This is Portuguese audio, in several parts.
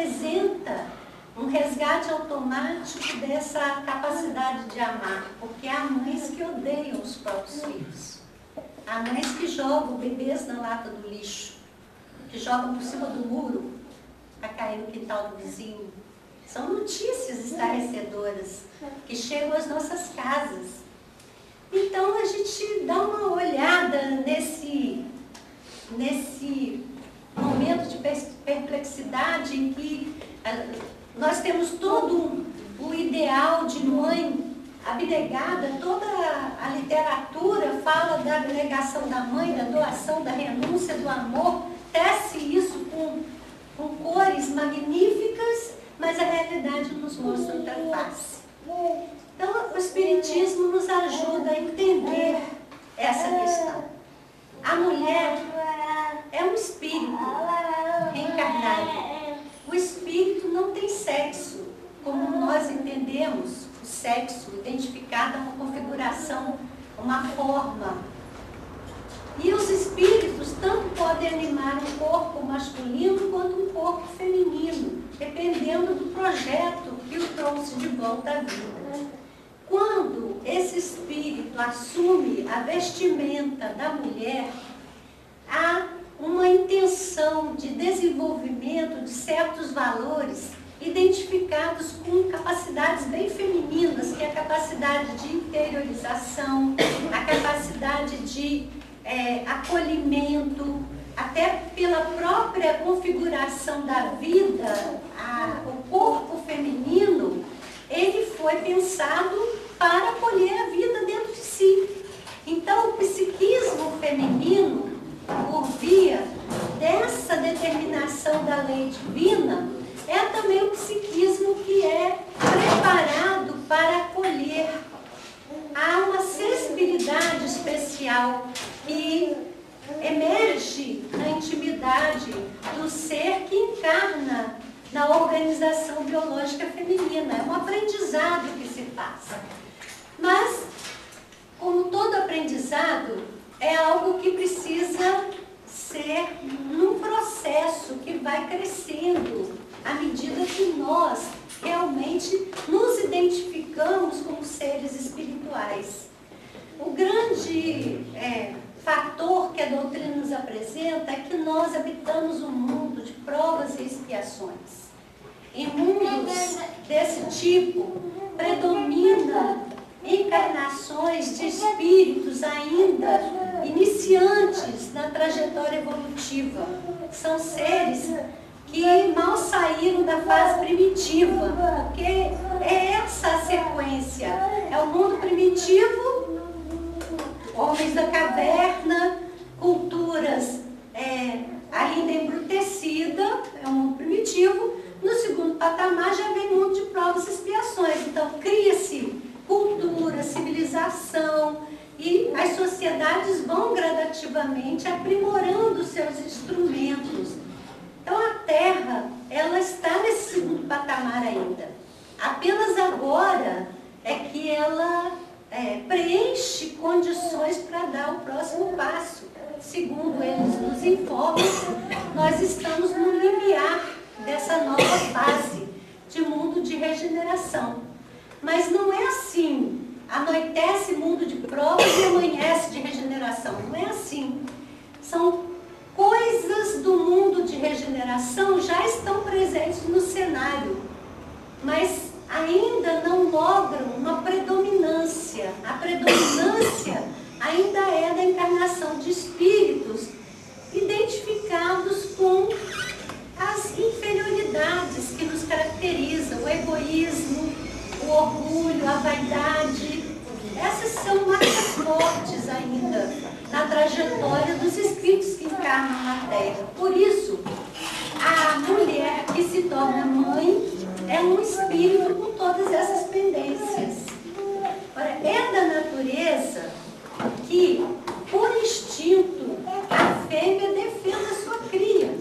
representa um resgate automático dessa capacidade de amar, porque há mães que odeiam os próprios filhos. Há mães que jogam bebês na lata do lixo, que jogam por cima do muro para cair no quintal do vizinho. São notícias estarrecedoras que chegam às nossas casas. Então a gente dá uma olhada nesse momento de perplexidade em que nós temos todo o ideal de mãe abnegada. Toda a literatura fala da abnegação da mãe, da doação, da renúncia, do amor, tece isso com cores magníficas, mas a realidade nos mostra outra face. Então, o Espiritismo nos ajuda a entender essa questão. A mulher é um espírito reencarnado. O espírito não tem sexo, como nós entendemos o sexo, identificado a uma configuração, uma forma. E os espíritos tanto podem animar um corpo masculino quanto um corpo feminino, dependendo do projeto que o trouxe de volta à vida. Quando esse espírito assume a vestimenta da mulher, há uma intenção de desenvolvimento de certos valores identificados com capacidades bem femininas, que é a capacidade de interiorização, a capacidade de acolhimento, até pela própria configuração da vida, o corpo feminino, ele foi pensado para acolher a vida dentro de si. Então, o psiquismo feminino, por via dessa determinação da lei divina, é também o psiquismo que é preparado para acolher. Há uma sensibilidade especial que emerge na intimidade do ser que encarna na organização biológica feminina. É um aprendizado que se passa. Mas, como todo aprendizado, é algo que precisa ser num processo que vai crescendo à medida que nós realmente nos identificamos como seres espirituais. O grande fator que a doutrina nos apresenta é que nós habitamos um mundo de provas e expiações. Em mundos desse tipo, predomina encarnações de espíritos ainda iniciantes na trajetória evolutiva. São seres que mal saíram da fase primitiva, porque é essa a sequência. É o mundo primitivo, homens da caverna, culturas ainda embrutecida, é o mundo primitivo. No segundo patamar já vem o mundo de provas e expiações. Então cria-se cultura, civilização, e as sociedades vão gradativamente aprimorando seus instrumentos. Então a Terra, ela está nesse segundo patamar ainda. Apenas agora é que ela preenche condições para dar o próximo passo. Segundo eles nos informam, nós estamos no limiar dessa nova fase de mundo de regeneração. Mas não é assim, anoitece mundo de provas e amanhece de regeneração. Não é assim. São coisas do mundo de regeneração já estão presentes no cenário, mas ainda não logram uma predominância. A predominância ainda é da encarnação de espíritos identificados com as inferioridades que nos caracterizam, o egoísmo, o orgulho, a vaidade. Essas são marcas fortes ainda na trajetória dos espíritos que encarnam na Terra. Por isso, a mulher que se torna mãe é um espírito com todas essas pendências. Ora, é da natureza que, por instinto, a fêmea defenda a sua cria.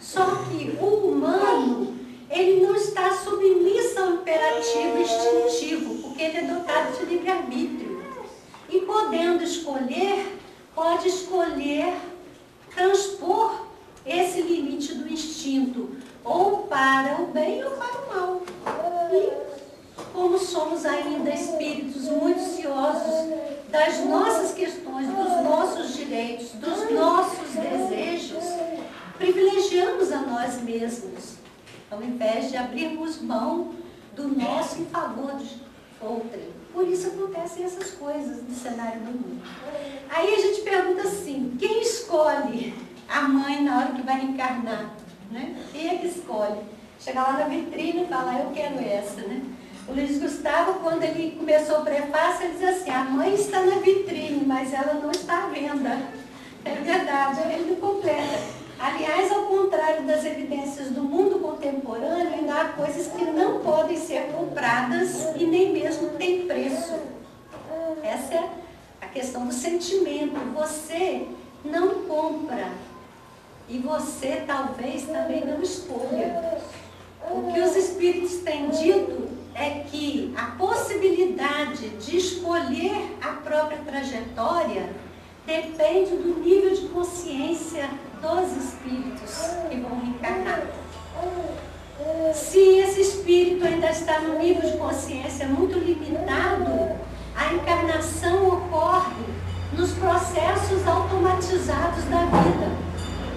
Só que o humano, ele não está submisso ao imperativo instintivo, porque ele é dotado de livre-arbítrio. E podendo escolher, pode escolher transpor esse limite do instinto ou para o bem ou para o mal. E como somos ainda espíritos muito ciosos das nossas questões, dos nossos direitos, dos nossos desejos, privilegiamos a nós mesmos, ao invés de abrirmos mão do nosso em favor de outrem. Por isso acontecem essas coisas no cenário do mundo. Aí a gente pergunta assim, quem escolhe a mãe na hora que vai reencarnar? Né? Quem é que escolhe? Chega lá na vitrine e fala, eu quero essa, né? O Luiz Gustavo, quando ele começou o prefácio, ele diz assim, a mãe está na vitrine, mas ela não está à venda. É verdade, ele não completa. Aliás, ao contrário das evidências do mundo contemporâneo, ainda há coisas que não podem ser compradas e nem mesmo têm preço. Essa é a questão do sentimento. Você não compra e você talvez também não escolha. O que os espíritos têm dito é que a possibilidade de escolher a própria trajetória depende do nível de consciência dos espíritos que vão reencarnar. Se esse espírito ainda está no nível de consciência muito limitado, a encarnação ocorre nos processos automatizados da vida.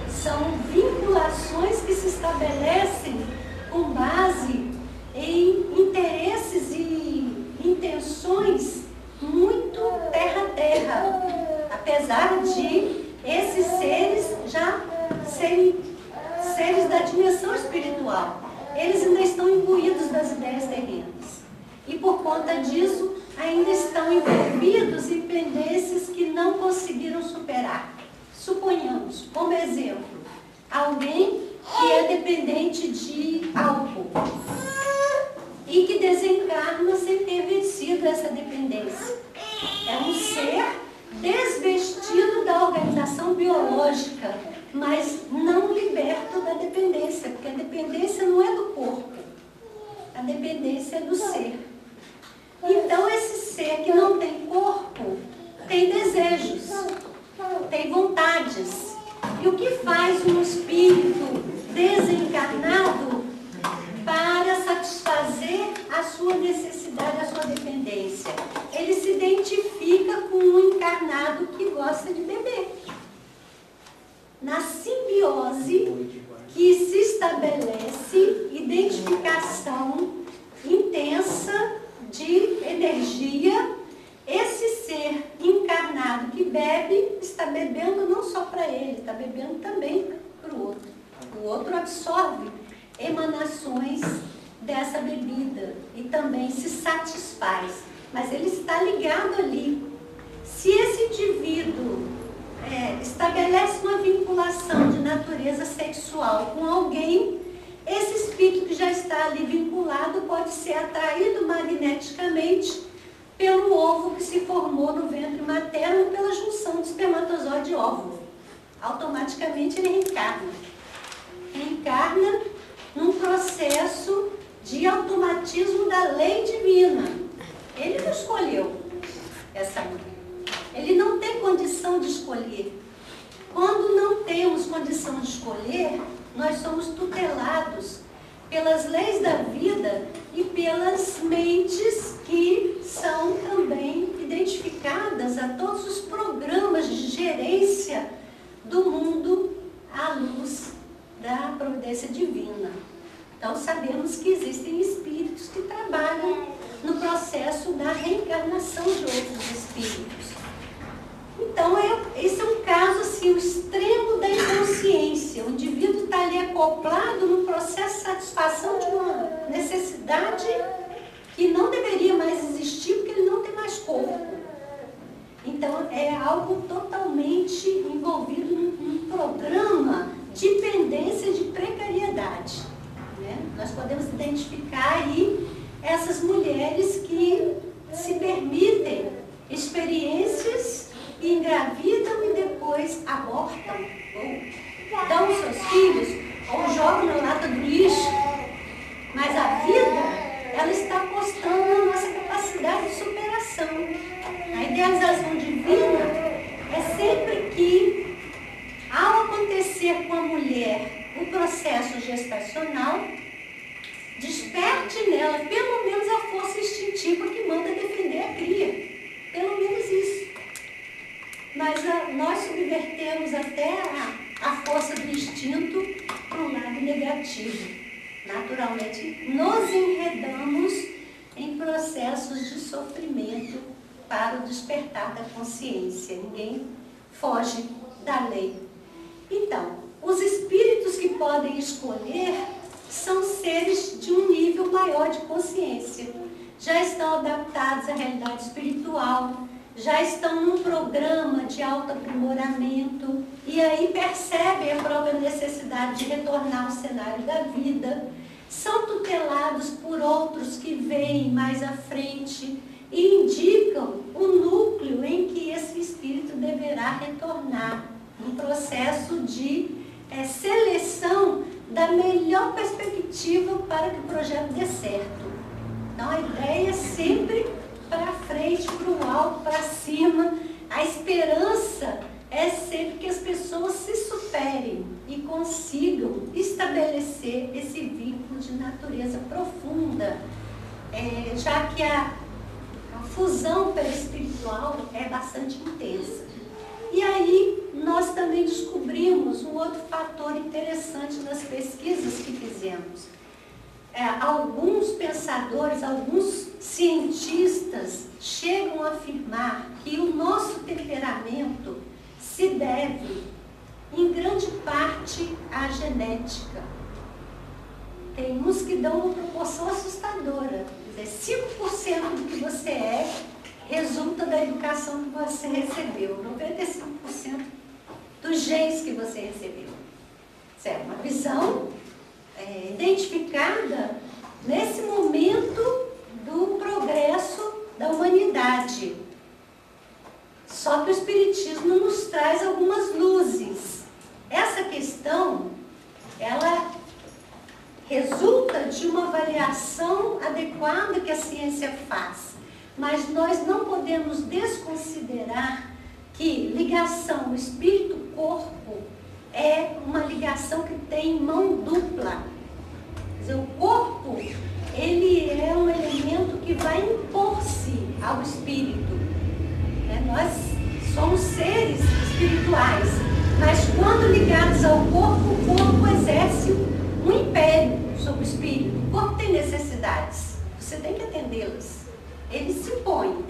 São vinculações que se estabelecem com base em interesses e intenções muito terra-terra, apesar de esses seres já serem seres da dimensão espiritual. Eles ainda estão imbuídos das ideias terrenas. E por conta disso, ainda estão envolvidos em pendências que não conseguiram superar. Suponhamos, como exemplo, alguém que é dependente de álcool e que desencarna sem ter vencido essa dependência. É um ser desvestido da organização biológica, mas não liberto da dependência, porque a dependência não é do corpo, a dependência é do ser. Então, esse ser que não tem corpo, tem desejos, tem vontades. E o que faz um espírito desencarnado para satisfazer a sua necessidade, a sua dependência? Ele se identifica com um encarnado que gosta de beber. Na simbiose que se estabelece identificação intensa de energia, esse ser encarnado que bebe está bebendo não só para ele, está bebendo também para o outro. O outro absorve emanações dessa bebida e também se satisfaz, mas ele está ligado ali. Se esse indivíduo estabelece uma vinculação de natureza sexual com alguém, esse espírito que já está ali vinculado pode ser atraído magneticamente pelo ovo que se formou no ventre materno pela junção de espermatozoide e óvulo. Automaticamente ele reencarna. Reencarna num processo de automatismo da lei divina. Ele não escolheu essa mulher. Ele não tem condição de escolher. Quando não temos condição de escolher, nós somos tutelados pelas leis da vida e pelas mentes que são também identificadas a todos os programas de gerência do mundo à luz da providência divina. Então sabemos que existem espíritos que trabalham no processo da reencarnação de outros espíritos. Então, esse é um caso, assim, o extremo da inconsciência. O indivíduo está ali acoplado no processo de satisfação de uma necessidade que não deveria mais existir, porque ele não tem mais corpo. Então, é algo totalmente envolvido num programa de pendência de precariedade. Né? Nós podemos identificar aí essas mulheres que se permitem experiências, engravidam e depois abortam, ou dão os seus filhos, ou jogam na lata do lixo. Mas a vida, ela está apostando na nossa capacidade de superação. A idealização divina é sempre que, ao acontecer com a mulher o processo gestacional, Então, desperte nela pelo menos a força instintiva que manda defender a cria. Pelo menos isso. Mas nós subvertemos até a força do instinto para um lado negativo. Naturalmente, nos enredamos em processos de sofrimento para o despertar da consciência. Ninguém foge da lei. Então, os espíritos que podem escolher são seres de um nível maior de consciência. Já estão adaptados à realidade espiritual, já estão num programa de autoaprimoramento e aí percebem a própria necessidade de retornar ao cenário da vida. São tutelados por outros que veem mais à frente e indicam o núcleo em que esse espírito deverá retornar. Um processo de seleção da melhor perspectiva para que o projeto dê certo. Então a ideia é sempre para frente, para o alto, para cima. A esperança é sempre que as pessoas se superem e consigam estabelecer esse vínculo de natureza profunda, já que a fusão perispiritual é bastante intensa. E aí nós também descobrimos um outro fator interessante nas pesquisas que fizemos. Alguns pensadores, alguns cientistas chegam a afirmar que o nosso temperamento se deve, em grande parte, à genética. Tem uns que dão uma proporção assustadora. Quer dizer, 5% do que você é resulta da educação que você recebeu. 95% dos genes que você recebeu. Isso é uma visão identificada nesse momento do progresso da humanidade. Só que o Espiritismo nos traz algumas luzes. Essa questão, ela resulta de uma avaliação adequada que a ciência faz. Mas nós não podemos desconsiderar que ligação espírito-corpo é uma ligação que tem mão dupla. Quer dizer, o corpo, ele é um elemento que vai impor-se ao espírito. Nós somos seres espirituais, mas quando ligados ao corpo, o corpo exerce um império sobre o espírito. O corpo tem necessidades, você tem que atendê-las. Ele se impõe.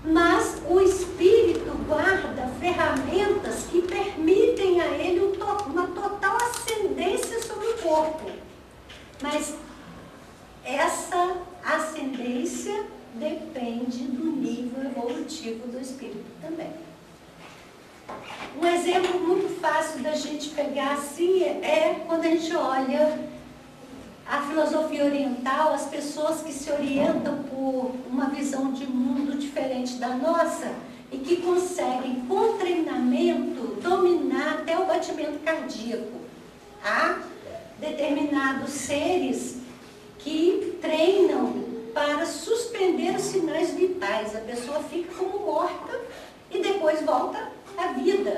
Mas o espírito guarda ferramentas que permitem a ele uma total ascendência sobre o corpo. Mas essa ascendência depende do nível evolutivo do espírito também. Um exemplo muito fácil da gente pegar assim é quando a gente olha a filosofia oriental, as pessoas que se orientam por uma visão de mundo diferente da nossa e que conseguem, com treinamento, dominar até o batimento cardíaco. Há determinados seres que treinam para suspender os sinais vitais. A pessoa fica como morta e depois volta à vida.